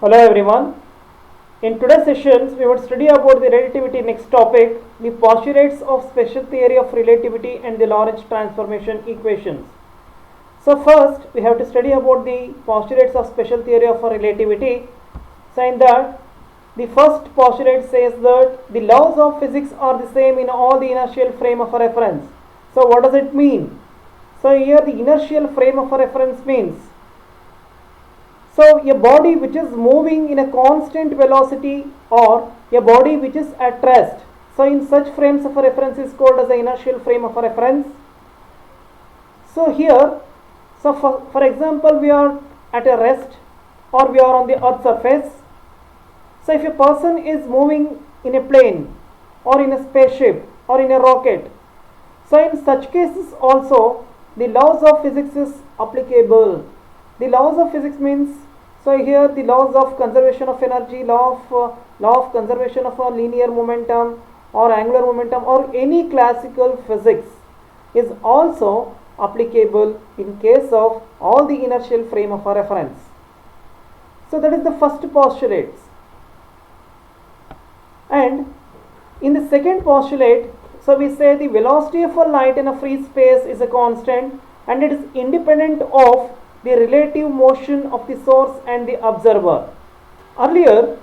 Hello everyone. In today's sessions, we will study about the relativity next topic, the postulates of special theory of relativity and the Lorentz transformation equations. So first, we have to study about the postulates of special theory of relativity. So in that, the first postulate says that the laws of physics are the same in all the inertial frame of reference. So what does it mean? So here the inertial frame of reference means, so a body which is moving in a constant velocity or a body which is at rest. So in such frames of reference is called as an inertial frame of reference. So here, for example, we are at a rest or we are on the earth surface. So if a person is moving in a plane or in a spaceship or in a rocket, so in such cases also the laws of physics is applicable. The laws of physics means, so here the laws of conservation of energy, law of conservation of a linear momentum or angular momentum or any classical physics is also applicable in case of all the inertial frame of a reference. So that is the first postulate. And in the second postulate, so we say the velocity of a light in a free space is a constant and it is independent of the relative motion of the source and the observer. Earlier,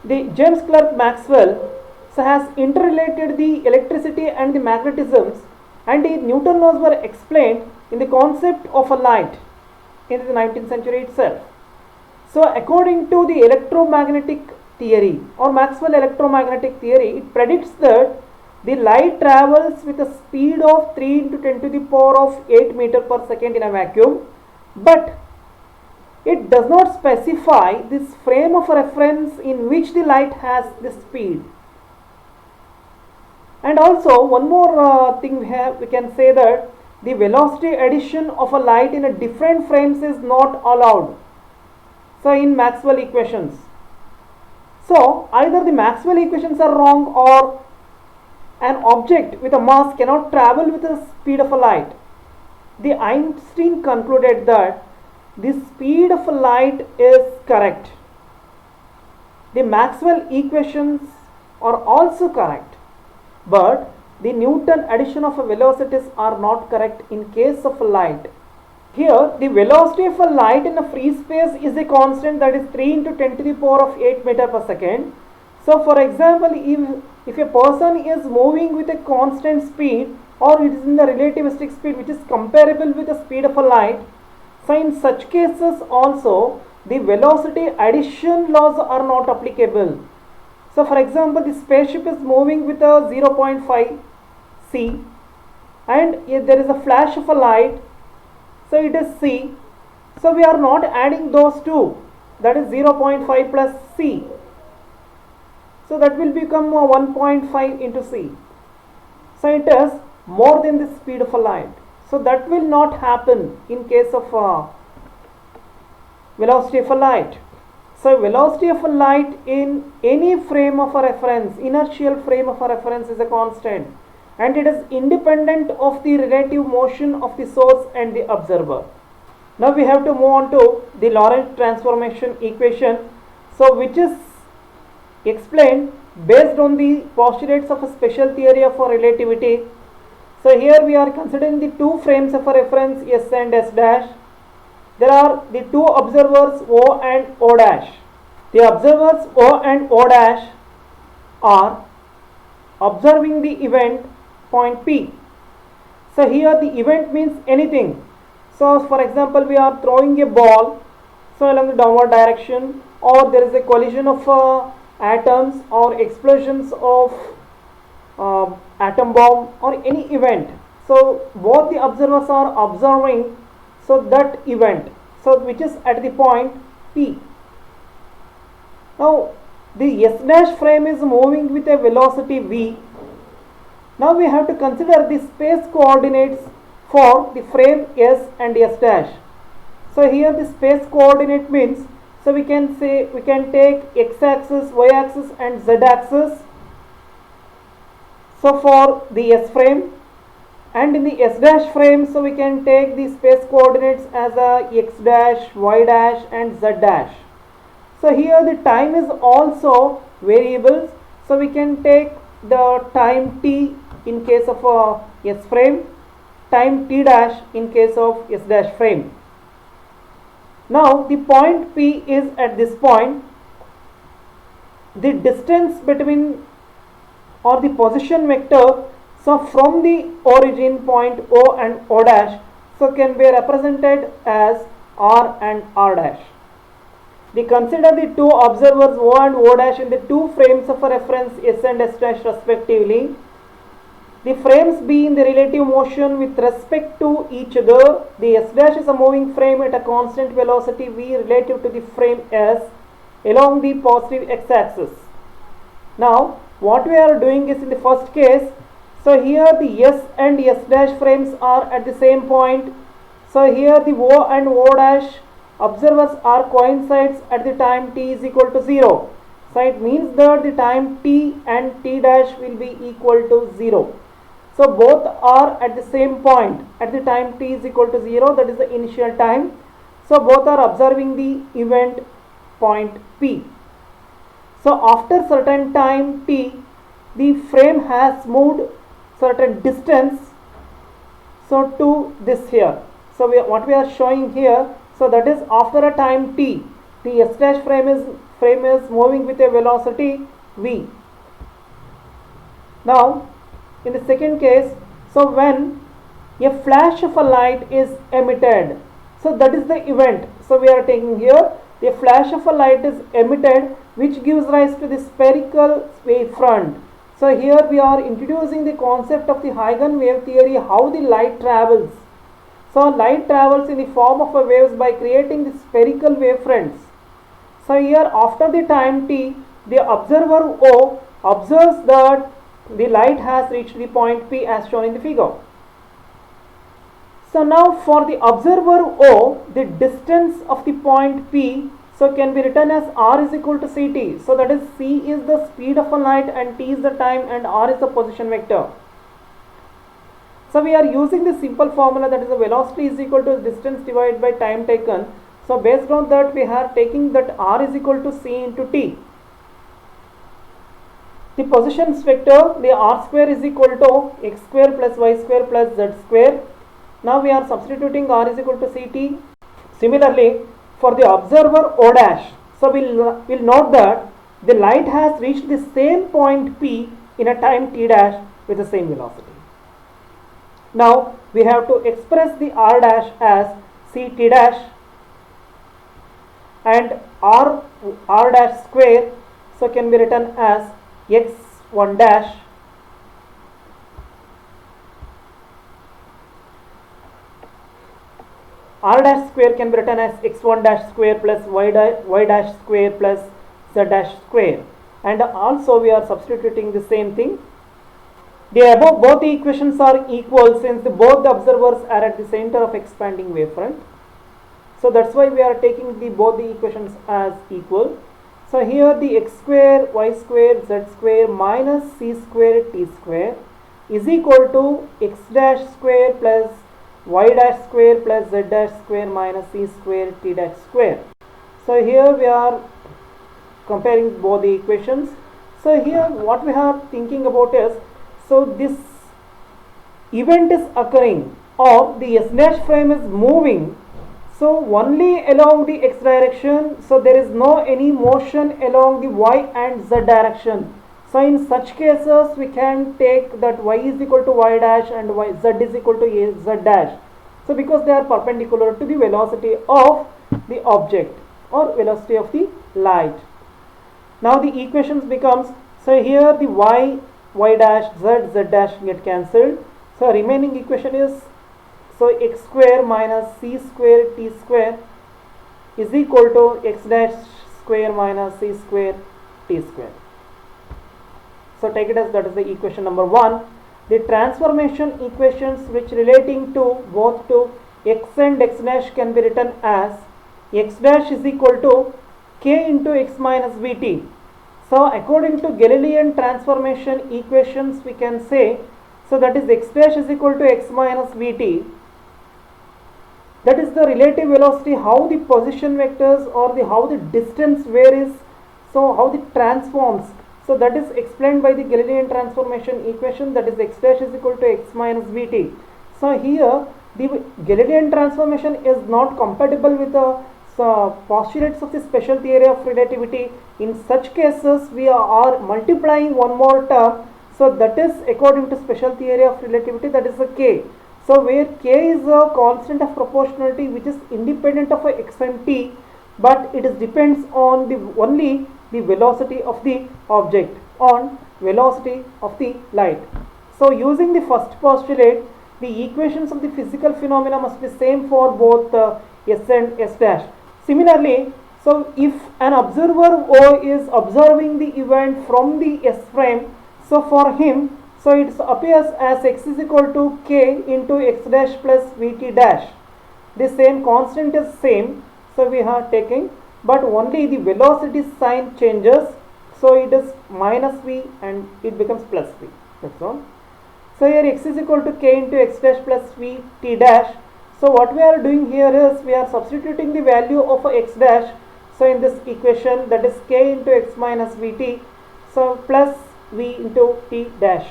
the James Clerk Maxwell has interrelated the electricity and the magnetisms, and the Newton laws were explained in the concept of a light in the 19th century itself. So according to the electromagnetic theory or Maxwell electromagnetic theory, it predicts that the light travels with a speed of 3 into 10 to the power of 8 meter per second in a vacuum, but it does not specify this frame of reference in which the light has this speed. And also one more thing we can say that the velocity addition of a light in a different frames is not allowed. So in Maxwell equations. So either the Maxwell equations are wrong or an object with a mass cannot travel with the speed of a light. The Einstein concluded that the speed of a light is correct. The Maxwell equations are also correct, but the Newton addition of velocities are not correct in case of a light. Here, the velocity of a light in a free space is a constant, that is 3 into 10 to the power of 8 meter per second. So for example, if a person is moving with a constant speed or it is in the relativistic speed which is comparable with the speed of a light, so in such cases also the velocity addition laws are not applicable. So for example, the spaceship is moving with a 0.5 c and if there is a flash of a light, so it is c. So we are not adding those two, that is 0.5 plus c. So that will become 1.5 into c. So it is more than the speed of a light. So that will not happen in case of velocity of a light. So velocity of a light in any frame of a reference, inertial frame of a reference, is a constant and it is independent of the relative motion of the source and the observer. Now we have to move on to the Lorentz transformation equation, so which is explained based on the postulates of a special theory of relativity. So here we are considering the two frames of a reference, S and S dash. There are the two observers O and O dash. The observers O and O dash are observing the event point P. So here the event means anything. So for example, we are throwing a ball so along the downward direction, or there is a collision of atoms or explosions of atom bomb or any event. So both the observers are observing so that event, so which is at the point P. Now the S dash frame is moving with a velocity v. Now we have to consider the space coordinates for the frame S and S dash. So here the space coordinate means, so we can take x axis, y axis and z axis. So for the S frame, and in the S dash frame, so we can take the space coordinates as a x dash, y dash and z dash. So here the time is also variables. So we can take the time t in case of a S frame, time t dash in case of S dash frame. Now the point P is at this point. The distance between or the position vector, so from the origin point O and O dash, so can be represented as R and R dash. We consider the two observers O and O dash in the two frames of a reference S and S dash respectively. The frames be in the relative motion with respect to each other. The S dash is a moving frame at a constant velocity v relative to the frame S along the positive x-axis. Now what we are doing is, in the first case, so here the S and S dash frames are at the same point. So here the O and O dash observers are coincides at the time t is equal to 0. So it means that the time t and t dash will be equal to 0. So both are at the same point at the time t is equal to 0, that is the initial time. So both are observing the event point P. So after certain time t, the frame has moved certain distance, so to this here. So what we are showing here, so that is after a time t, the S dash frame is moving with a velocity v. Now in the second case, so when a flash of a light is emitted, so that is the event. So we are taking here a flash of a light is emitted, which gives rise to the spherical wavefront. So here we are introducing the concept of the Huygens wave theory, how the light travels. So light travels in the form of a waves by creating the spherical wavefronts. So here after the time t, the observer O observes that the light has reached the point P as shown in the figure. So now for the observer O, the distance of the point P, so can be written as R is equal to Ct. So that is C is the speed of a light and T is the time and R is the position vector. So we are using the simple formula, that is the velocity is equal to distance divided by time taken. So based on that we are taking that R is equal to C into T. The positions vector, the R square is equal to x square plus y square plus z square. Now we are substituting R is equal to Ct. Similarly for the observer O dash, so we'll note that the light has reached the same point P in a time t dash with the same velocity. Now we have to express the R dash as Ct dash and R dash square, so can be written as x1 dash R dash square can be written as x1 dash square plus y dash square plus z dash square, and also we are substituting the same thing. The above both the equations are equal since both the observers are at the center of expanding wavefront. So that's why we are taking both the equations as equal. So here the x square, y square, z square minus c square t square is equal to x dash square plus y dash square plus z dash square minus c square t dash square. So here we are comparing both the equations. So here what we are thinking about is, so this event is occurring or the S dash frame is moving, so only along the x direction, so there is no any motion along the y and z direction. So in such cases we can take that y is equal to y dash and z is equal to z dash. So because they are perpendicular to the velocity of the object or velocity of the light. Now the equations becomes, so here the y dash, z dash get cancelled. So remaining equation is, so x square minus c square t square is equal to x dash square minus c square t square. So take it as that is the equation number 1. The transformation equations which relating to both to x and x dash can be written as x dash is equal to k into x minus vt. So according to Galilean transformation equations we can say, so that is x dash is equal to x minus vt. that is the relative velocity, how the position vectors or the how the distance varies, so how the transforms. So that is explained by the Galilean transformation equation, that is x dash is equal to x minus vt. So here the Galilean transformation is not compatible with the postulates of the special theory of relativity. In such cases we are multiplying one more term, so that is according to special theory of relativity, that is a k. So where k is a constant of proportionality which is independent of a x and t, but it is depends on the only the velocity of the object, on velocity of the light. So using the first postulate, the equations of the physical phenomena must be same for both s and s dash. Similarly, so if an observer O is observing the event from the S frame, so for him, so it appears as x is equal to k into x dash plus vt dash. The same constant is same, so we are taking, but only the velocity sign changes, so it is minus v and it becomes plus v. That's all. So here x is equal to k into x dash plus vt dash. So what we are doing here is we are substituting the value of x dash. So in this equation, that is k into x minus vt, so plus v into t dash.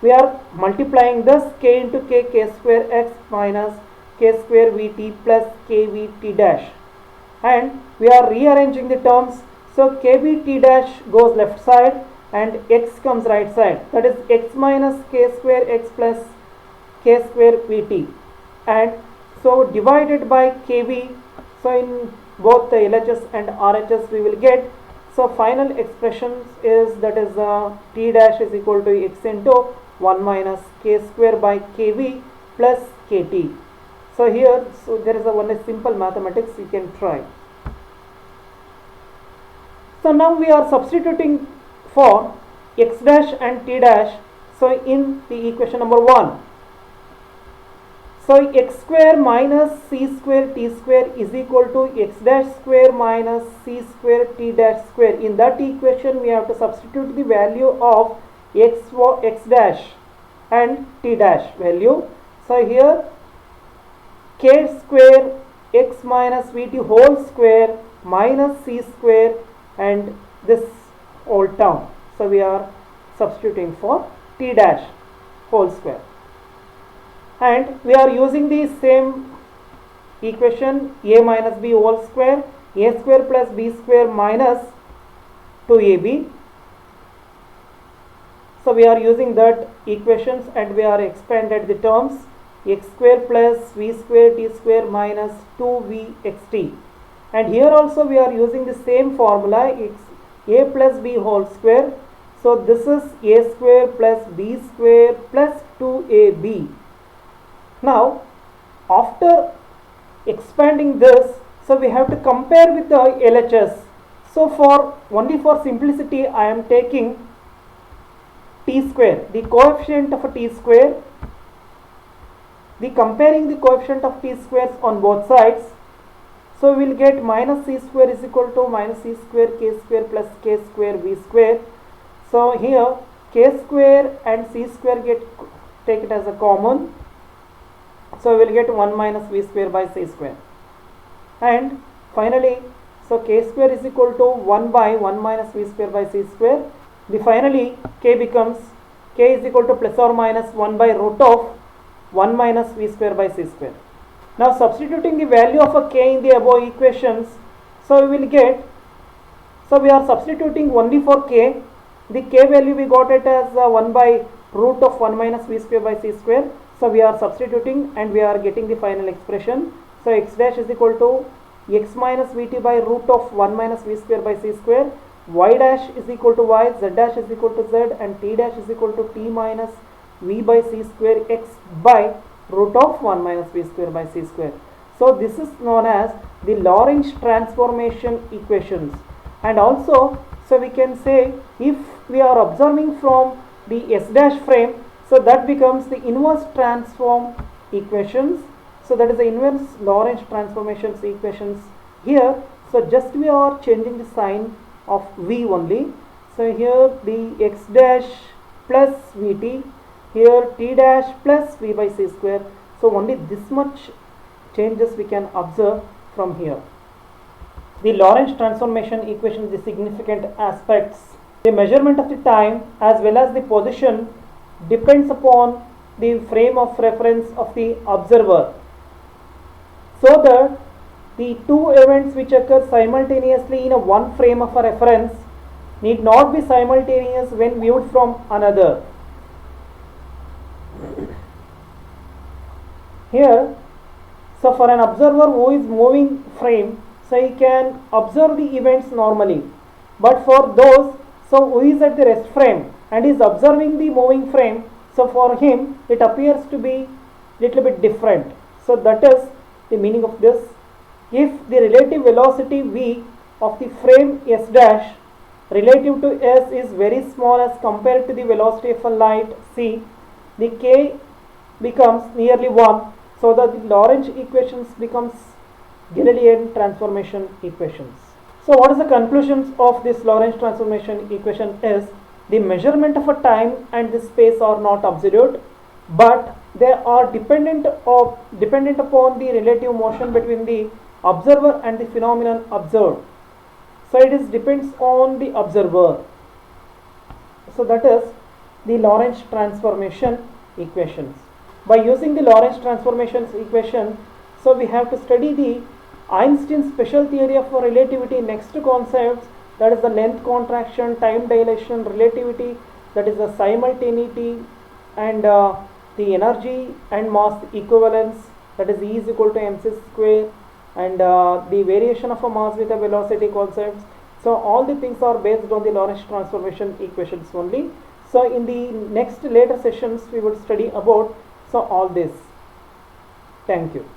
We are multiplying this k into k square x minus k square vt plus k vt dash, and we are rearranging the terms. So k vt dash goes left side and x comes right side, that is x minus k square x plus k square vt, and so divided by kv. So in both the LHS and RHS we will get, so final expressions is, that is t dash is equal to x into 1 minus k square by kv plus kt. So here, so there is one simple mathematics you can try. So now we are substituting for x dash and t dash, so in the equation number 1. So x square minus c square t square is equal to x dash square minus c square t dash square. In that equation we have to substitute the value of x dash and t dash value. So here k square x minus vt whole square minus c square and this whole term. So we are substituting for t dash whole square, and we are using the same equation, a minus b whole square, a square plus b square minus 2ab. So we are using that equations and we are expanded the terms, x square plus v square t square minus 2vxt, and here also we are using the same formula, a plus b whole square. So this is a square plus b square plus 2ab. Now after expanding this, so we have to compare with the LHS. So for only for simplicity I am taking t square, the coefficient of a t square, the comparing the coefficient of t squares on both sides. So we will get minus c square is equal to minus c square k square plus k square v square. So here k square and c square take it as a common, so we will get 1 minus v square by c square, and finally so k square is equal to 1 by 1 minus v square by c square. The finally k becomes, k is equal to plus or minus 1 by root of 1 minus v square by c square. Now substituting the value of a k in the above equations, so we will get, so we are substituting only for k. The k value we got it as 1 by root of 1 minus v square by c square. So we are substituting and we are getting the final expression. So x dash is equal to x minus vt by root of 1 minus v square by c square, y dash is equal to y, z dash is equal to z, and t dash is equal to t minus v by c square x by root of 1 minus v square by c square. So this is known as the Lorentz transformation equations. And also, so we can say if we are observing from the S dash frame, so that becomes the inverse transform equations. So that is the inverse Lorentz transformations equations here. So just we are changing the sign of v only. So here the x dash plus vt, here t dash plus v by c square. So only this much changes we can observe from here. The Lorentz transformation equation, the significant aspects. The measurement of the time as well as the position depends upon the frame of reference of the observer, so that the two events which occur simultaneously in a one frame of a reference need not be simultaneous when viewed from another. Here, so for an observer who is moving frame, so he can observe the events normally, but for those who is at the rest frame and is observing the moving frame, so for him it appears to be little bit different. So that is the meaning of this. If the relative velocity v of the frame s dash relative to s is very small as compared to the velocity of a light c, the k becomes nearly 1, so that the Lorentz equations becomes Galilean transformation equations. So what is the conclusions of this Lorentz transformation equation is, the measurement of a time and the space are not absolute, but they are dependent upon the relative motion between the observer and the phenomenon observed. So it depends on the observer. So that is the Lorentz transformation equations. By using the Lorentz transformation equation, so we have to study the Einstein's special theory of relativity next concepts, that is the length contraction, time dilation, relativity, that is the simultaneity, and the energy and mass equivalence, that is E is equal to mc square, and the variation of a mass with a velocity concepts. So all the things are based on the Lorentz transformation equations only. So in the next later sessions we will study about all this. Thank you.